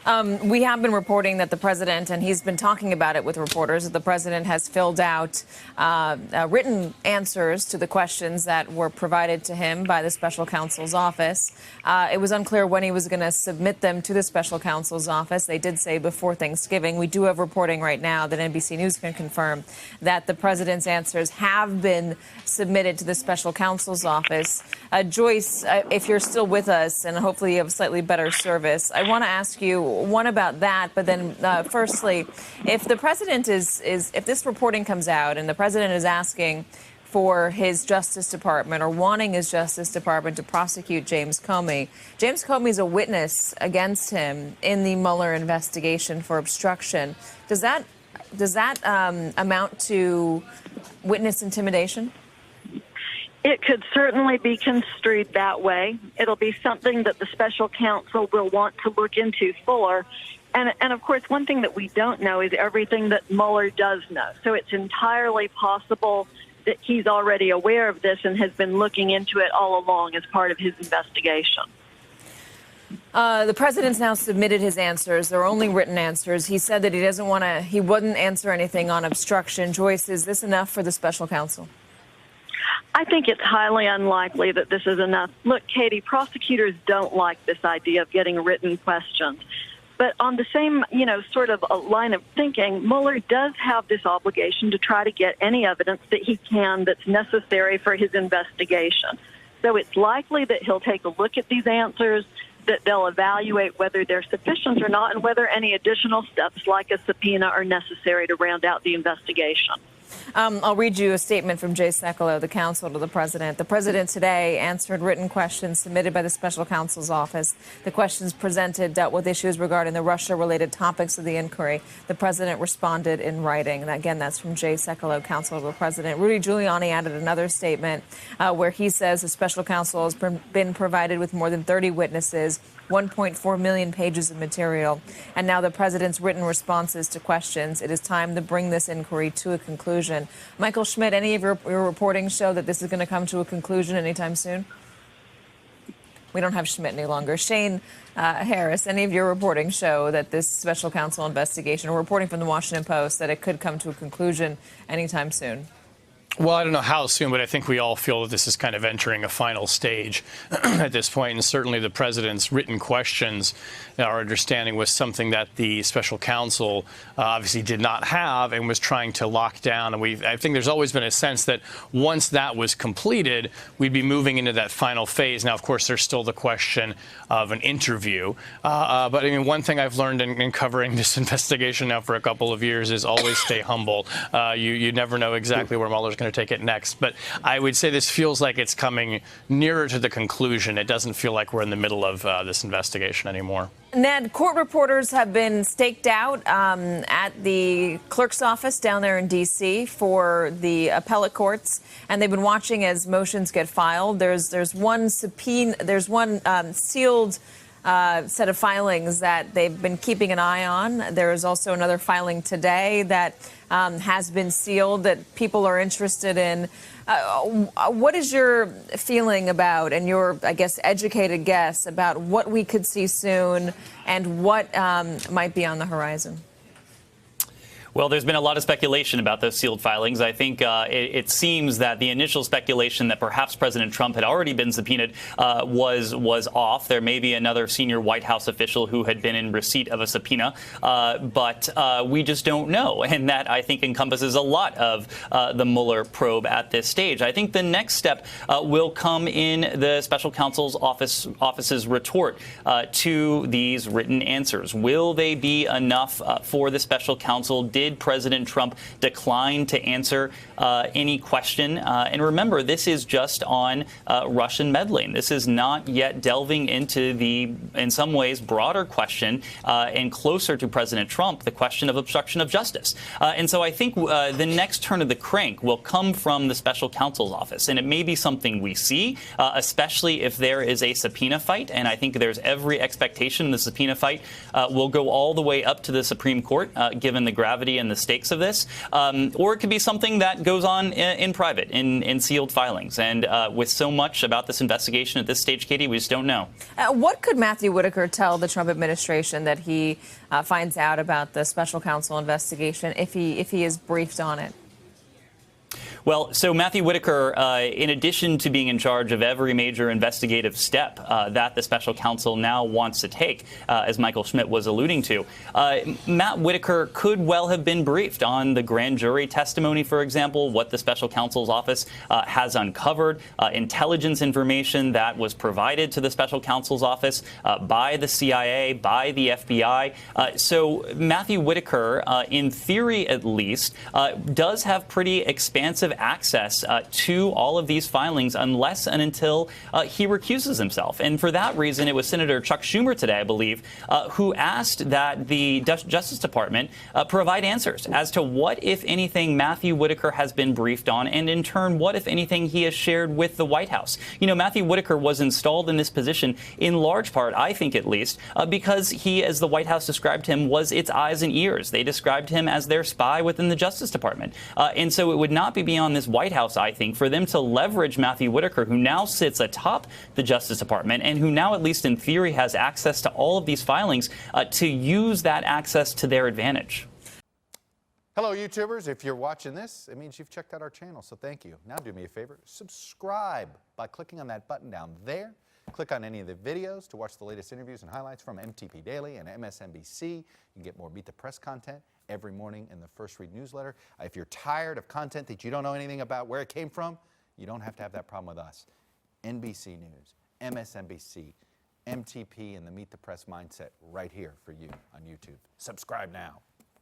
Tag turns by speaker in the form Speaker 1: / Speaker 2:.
Speaker 1: We have been reporting that the president, and he's been talking about it with reporters, that the president has filled out written answers to the questions that were provided to him by the special counsel's office. It was unclear when he was going to submit them to the special counsel's office. They did say before Thanksgiving. We do have reporting right now that NBC News can confirm that the president's answers have been submitted to the special counsel's office. Joyce, if you're still with us, and hopefully you have slightly better service, I want to ask you one about that, but then firstly, if the president if this reporting comes out and the president is asking for his Justice Department or wanting his Justice Department to prosecute James Comey. James Comey is a witness against him in the Mueller investigation for obstruction. Does that amount to witness intimidation?
Speaker 2: It could certainly be construed that way. It'll be something that the special counsel will want to look into fuller. And of course, one thing that we don't know is everything that Mueller does know. So it's entirely possible that he's already aware of this and has been looking into it all along as part of his investigation.
Speaker 1: The president's now submitted his answers. They're only written answers. He said that he wouldn't answer anything on obstruction. Joyce, is this enough for the special counsel?
Speaker 2: I think it's highly unlikely that this is enough. Look, Katie, prosecutors don't like this idea of getting written questions. But on the same, sort of a line of thinking, Mueller does have this obligation to try to get any evidence that he can that's necessary for his investigation. So it's likely that he'll take a look at these answers, that they'll evaluate whether they're sufficient or not, and whether any additional steps like a subpoena are necessary to round out the investigation.
Speaker 1: I'll read you a statement from Jay Sekulow, the counsel to the president. The president today answered written questions submitted by the special counsel's office. The questions presented dealt with issues regarding the Russia-related topics of the inquiry. The president responded in writing. And again, that's from Jay Sekulow, counsel to the president. Rudy Giuliani added another statement where he says the special counsel has been provided with more than 30 witnesses, 1.4 million pages of material, and now the president's written responses to questions. It is time to bring this inquiry to a conclusion. Michael Schmidt, any of your reporting show that this is going to come to a conclusion anytime soon? We don't have Schmidt any longer. Shane Harris, any of your reporting show that this special counsel investigation, or reporting from the Washington Post, that it could come to a conclusion anytime soon?
Speaker 3: Well, I don't know how soon, but I think we all feel that this is kind of entering a final stage at this point. And certainly the president's written questions, our understanding, was something that the special counsel obviously did not have and was trying to lock down. And I think there's always been a sense that once that was completed, we'd be moving into that final phase. Now, of course, there's still the question of an interview. But I mean, one thing I've learned in covering this investigation now for a couple of years is always stay humble. You never know exactly where Mueller's going to take it next. But I would say this feels like it's coming nearer to the conclusion. It doesn't feel like we're in the middle of this investigation anymore.
Speaker 1: Ned, court reporters have been staked out at the clerk's office down there in D.C. for the appellate courts, and they've been watching as motions get filed. There's one subpoena, there's one sealed set of filings that they've been keeping an eye on. There is also another filing today that has been sealed that people are interested in. What is your feeling about, and your, I guess, educated guess about what we could see soon and what might be on the horizon?
Speaker 4: Well, there's been a lot of speculation about those sealed filings. I think it seems that the initial speculation that perhaps President Trump had already been subpoenaed was off. There may be another senior White House official who had been in receipt of a subpoena, but we just don't know. And that, I think, encompasses a lot of the Mueller probe at this stage. I think the next step will come in the special counsel's office's retort to these written answers. Will they be enough for the special counsel? Did President Trump decline to answer any question? And remember, this is just on Russian meddling. This is not yet delving into the, in some ways, broader question and closer to President Trump, the question of obstruction of justice. And so I think the next turn of the crank will come from the special counsel's office. And it may be something we see, especially if there is a subpoena fight. And I think there's every expectation the subpoena fight will go all the way up to the Supreme Court, given the gravity severity and the stakes of this, or it could be something that goes on in private, in sealed filings. And with so much about this investigation at this stage, Katie, we just don't know.
Speaker 1: What could Matthew Whitaker tell the Trump administration that he finds out about the special counsel investigation if he is briefed on it?
Speaker 4: Well, so Matthew Whitaker, in addition to being in charge of every major investigative step that the special counsel now wants to take, as Michael Schmidt was alluding to, Matt Whitaker could well have been briefed on the grand jury testimony, for example, what the special counsel's office has uncovered, intelligence information that was provided to the special counsel's office by the CIA, by the FBI. So Matthew Whitaker, in theory at least, does have pretty expansive access to all of these filings unless and until he recuses himself. And for that reason, it was Senator Chuck Schumer today, I believe, who asked that the Justice Department provide answers as to what, if anything, Matthew Whitaker has been briefed on, and in turn, what, if anything, he has shared with the White House. You know, Matthew Whitaker was installed in this position in large part, I think at least, because he, as the White House described him, was its eyes and ears. They described him as their spy within the Justice Department. And so it would not be beyond this White House, I think, for them to leverage Matthew Whitaker, who now sits atop the Justice Department and who now, at least in theory, has access to all of these filings, to use that access to their advantage.
Speaker 5: Hello, YouTubers. If you're watching this, it means you've checked out our channel, so thank you. Now do me a favor, subscribe by clicking on that button down there. Click on any of the videos to watch the latest interviews and highlights from MTP Daily and MSNBC. You can get more Meet the Press content every morning in the First Read newsletter. If you're tired of content that you don't know anything about where it came from, you don't have to have that problem with us. NBC News, MSNBC, MTP, and the Meet the Press mindset right here for you on YouTube. Subscribe now.